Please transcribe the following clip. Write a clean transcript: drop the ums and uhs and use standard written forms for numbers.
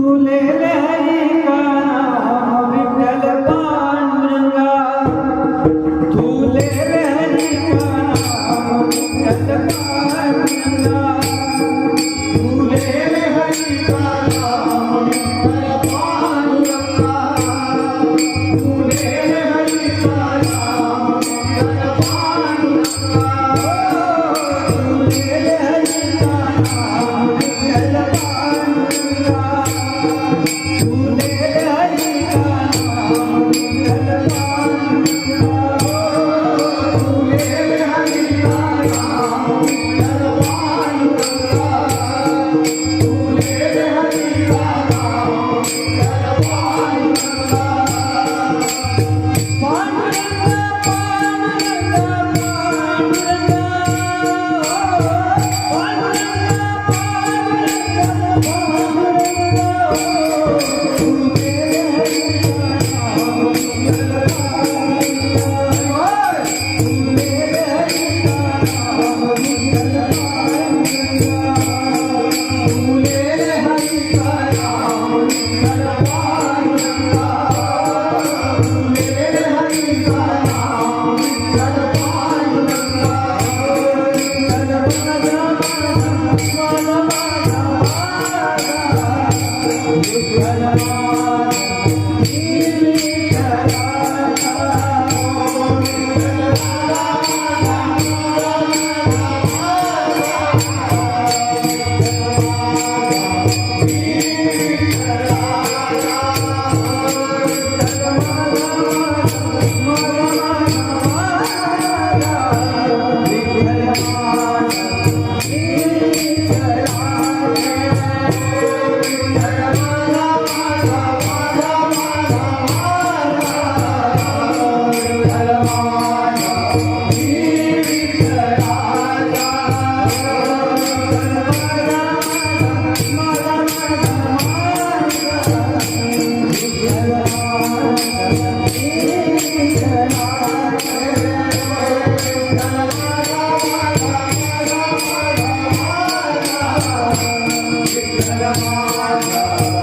तुले हरी का नाम विठ्ठल पांडुरंगा तुले हरी का नाम विठ्ठल पांडुरंगा तुले हरी का नाम विठ्ठल पांडुरंगा तुले हरी का नाम विठ्ठल पांडुरंगा तुले हरी का नाम विठ्ठल पांडुरंगा तुले हरी का नाम विठ्ठल पांडुरंगा तुले हरी का नाम विठ्ठल पांडुरंगा तुले हरी का नाम विठ्ठल पांडुरंगा पांडुरंगा पांडुरंगा Jai